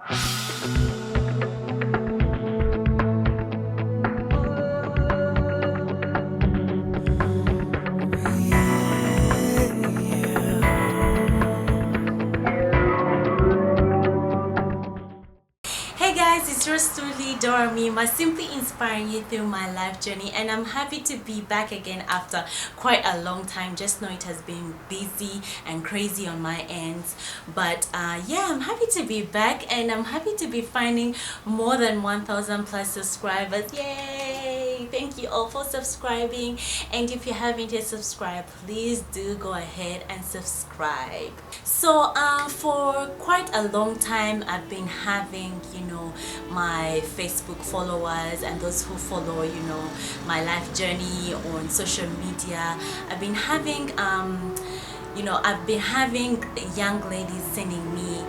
Hey guys, it's yours truly, Dora Mima, simply inspiring you through my life journey, and I'm happy to be back again after quite a long time. Just know it has been busy and crazy on my ends, but yeah, I'm happy to be back, and I'm happy to be finding more than 1,000 plus subscribers. Yay! Thank you all for subscribing, and if you haven't yet subscribed, please do go ahead and subscribe. So for quite a long time I've been having, my Facebook followers and those who follow, my life journey on social media. I've been having young ladies sending me,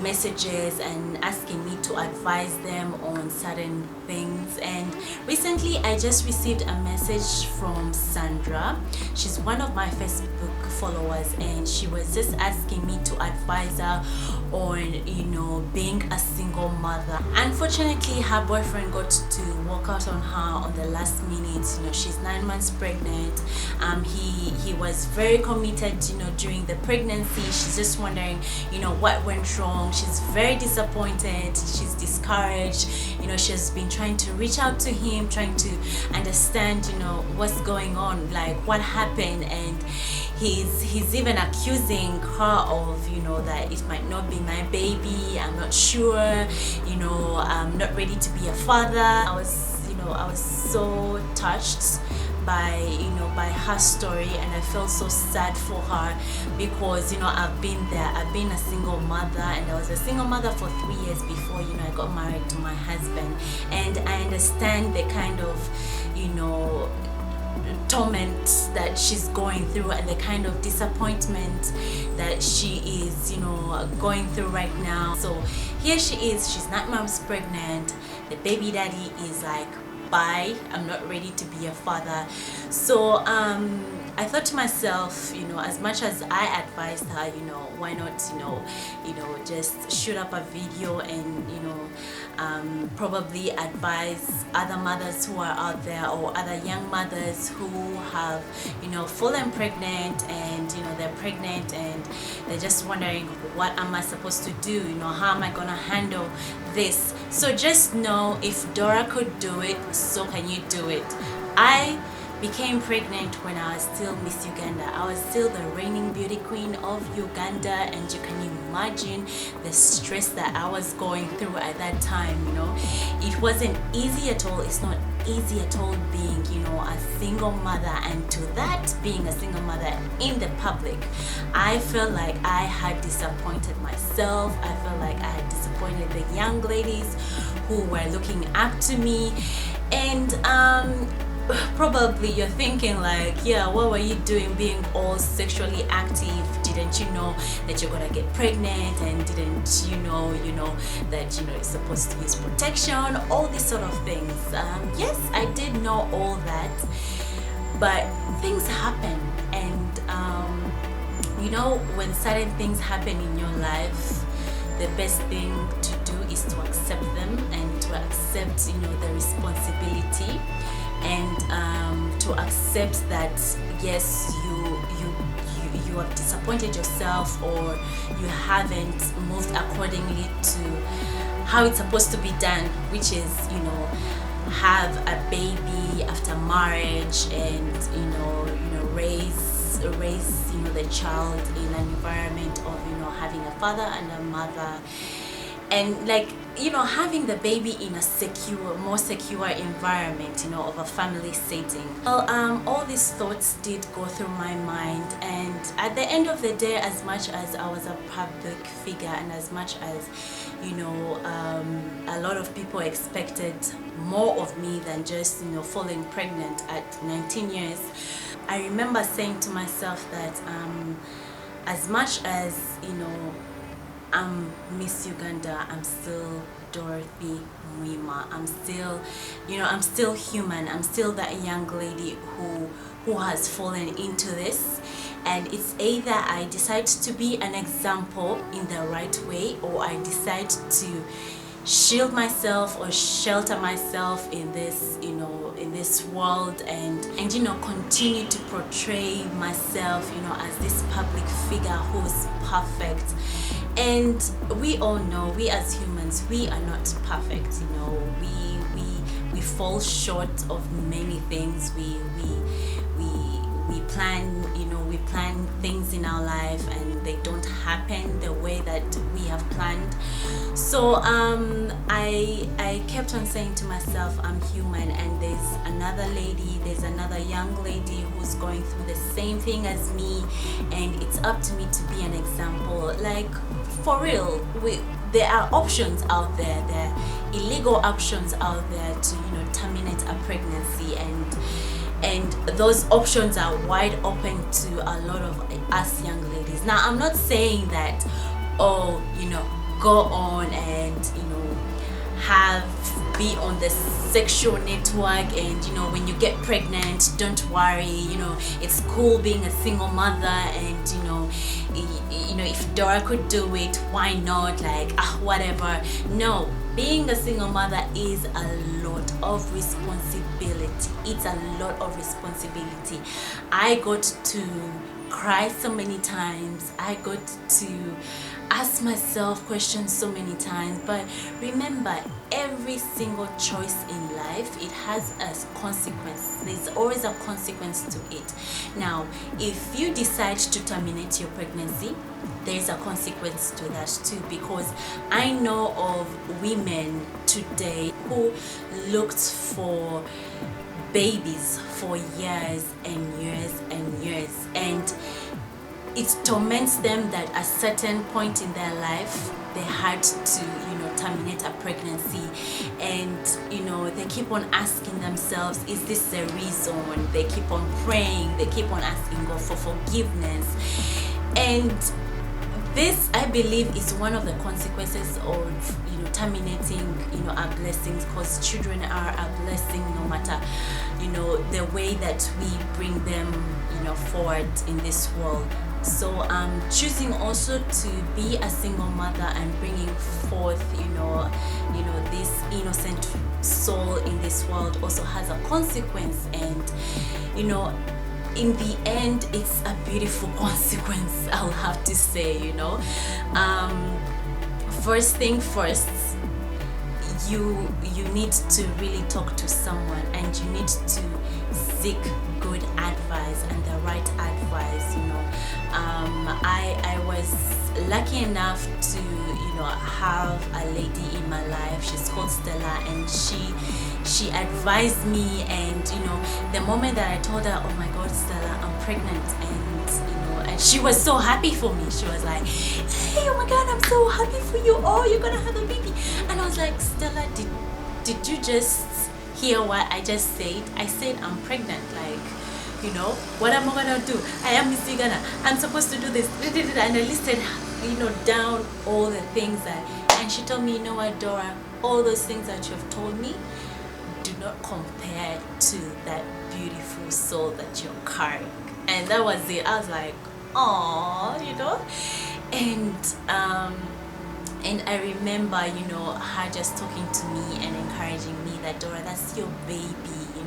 messages and asking me to advise them on certain things. And recently I just received a message from Sandra. She's one of my Facebook followers, and she was just asking me to advise her on being a single mother. Unfortunately, her boyfriend got to walk out on her on the last minute. She's 9 months pregnant. He was very committed during the pregnancy. She's just wondering what went wrong. She's very disappointed, she's discouraged. She's been trying to reach out to him, trying to understand what's going on, like what happened. And he's even accusing her of that it might not be my baby. I'm not sure, I'm not ready to be a father. I was so touched by her story, and I felt so sad for her because I've been there. I've been a single mother, and I was a single mother for 3 years before I got married to my husband. And I understand the kind of torment that she's going through, and the kind of disappointment that she is going through right now. So here she is, she's 9 months pregnant. The baby daddy is like, bye, I'm not ready to be a father. So I thought to myself, as much as I advised her, why not just shoot up a video and probably advise other mothers who are out there, or other young mothers who have fallen pregnant, and they're pregnant and they're just wondering, what am I supposed to do, how am I gonna handle this? So just know, if Dora could do it, so can you do it. I became pregnant when I was still Miss Uganda. I was still the reigning beauty queen of Uganda, and you can imagine the stress that I was going through at that time. It wasn't easy at all. It's not easy at all being a single mother, and to that, being a single mother in the public, I felt like I had disappointed myself. I felt like I had disappointed the young ladies who were looking up to me. And probably you're thinking like, yeah, what were you doing being all sexually active? Didn't you know that you're gonna get pregnant? And didn't you know that you're supposed to use protection, all these sort of things? Yes, I did know all that, but things happen. And when certain things happen in your life, the best thing to do is to accept them, and to accept the responsibility, and to accept that yes, you have disappointed yourself, or you haven't moved accordingly to how it's supposed to be done, which is have a baby after marriage, and raise the child in an environment of having a father and a mother, and having the baby in a more secure environment, of a family setting. Well, all these thoughts did go through my mind, and at the end of the day, as much as I was a public figure, and as much as a lot of people expected more of me than just falling pregnant at 19 years, I remember saying to myself that as much as I'm Miss Uganda, I'm still Dorothy Mwima. I'm still human. I'm still that young lady who has fallen into this, and it's either I decide to be an example in the right way, or I decide to shield myself or shelter myself in this in this world, and continue to portray myself as this public figure who's perfect. And we all know, we as humans, we are not perfect. We fall short of many things. We plan we plan things in our life and they don't happen the way that we have planned. So I kept on saying to myself, I'm human, and there's another young lady who's going through the same thing as me, and it's up to me to be an example. Like, for real, there are options out there. There are illegal options out there to terminate a pregnancy, and those options are wide open to a lot of us young ladies. Now, I'm not saying that go on and be on the sexual network, and when you get pregnant, don't worry, it's cool being a single mother, and if Dora could do it, why not? Like, whatever. No, being a single mother is a lot of responsibility. It's a lot of responsibility. I got to cry so many times. I got to ask myself questions so many times. But remember, every single choice in life, it has a consequence. There's always a consequence to it. Now, if you decide to terminate your pregnancy, there's a consequence to that too, because I know of women today who looked for babies for years and years and years, and it torments them that at a certain point in their life they had to terminate a pregnancy, and they keep on asking themselves, is this the reason? They keep on praying, they keep on asking God for forgiveness, and this, I believe, is one of the consequences of terminating our blessings, because children are a blessing no matter the way that we bring them forward in this world. So choosing also to be a single mother and bringing forth this innocent soul in this world also has a consequence, and in the end, it's a beautiful consequence, I'll have to say. First thing first, you need to really talk to someone, and you need to seek good advice and the right advice. I was lucky enough to have a lady in my life. She's called Stella, and she advised me, and the moment that I told her, oh my God, Stella, I'm pregnant, and she was so happy for me. She was like, hey, oh my God, I'm so happy for you. Oh, you're gonna have a baby. And I was like, Stella, did you just hear what I just said? I said I'm pregnant. Like, what am I gonna do? I am Miss Uganda. I'm supposed to do this. And I listed down all the things and she told me, you know what, Dora, all those things that you've told me do not compare to that beautiful soul that you're carrying. And that was it. I was like, oh, and I remember her just talking to me and encouraging me that, Dora, that's your baby.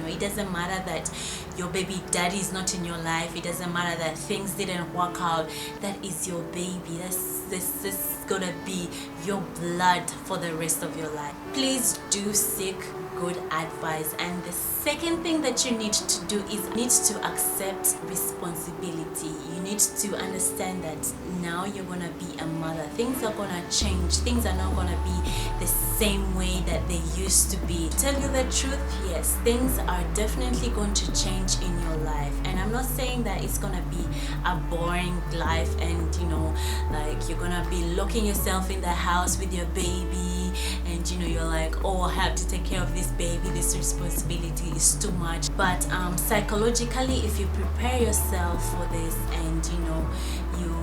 It doesn't matter that your baby daddy is not in your life. It doesn't matter that things didn't work out. That is your baby. This is gonna be your blood for the rest of your life. Please do seek good advice. And the second thing that you need to do is need to accept responsibility. You need to understand that now you're gonna be a mother. Things are gonna change. Things are not gonna be the same way that they used to be. To tell you the truth, yes, things are definitely going to change in your life, and I'm not saying that it's gonna be a boring life and like you're gonna be locking yourself in the house with your baby, and you're like, oh, I have to take care of this baby, this responsibility is too much. But psychologically, if you prepare yourself for this, and you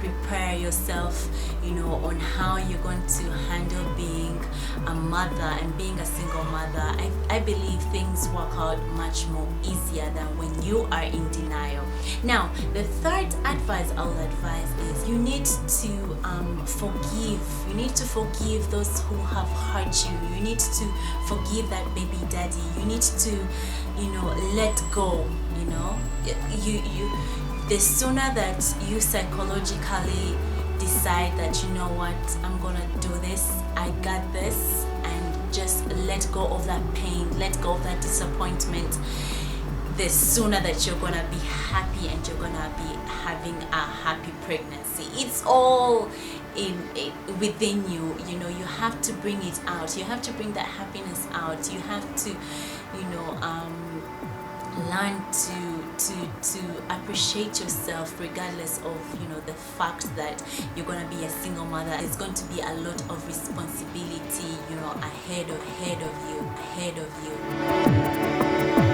prepare prepare yourself, on how you're going to handle being a mother and being a single mother, I believe things work out much more easier than when you are in denial. Now, the third advice I'll advise is you need to forgive. You need to forgive those who have hurt you. You need to forgive that baby daddy. You need to, let go. The sooner that you psychologically decide that, I'm gonna do this, I got this, and just let go of that pain, let go of that disappointment, the sooner that you're gonna be happy and you're gonna be having a happy pregnancy. It's all within you. You have to bring it out. You have to bring that happiness out. You have to learn to appreciate yourself, regardless of the fact that you're going to be a single mother. There's going to be a lot of responsibility ahead of you.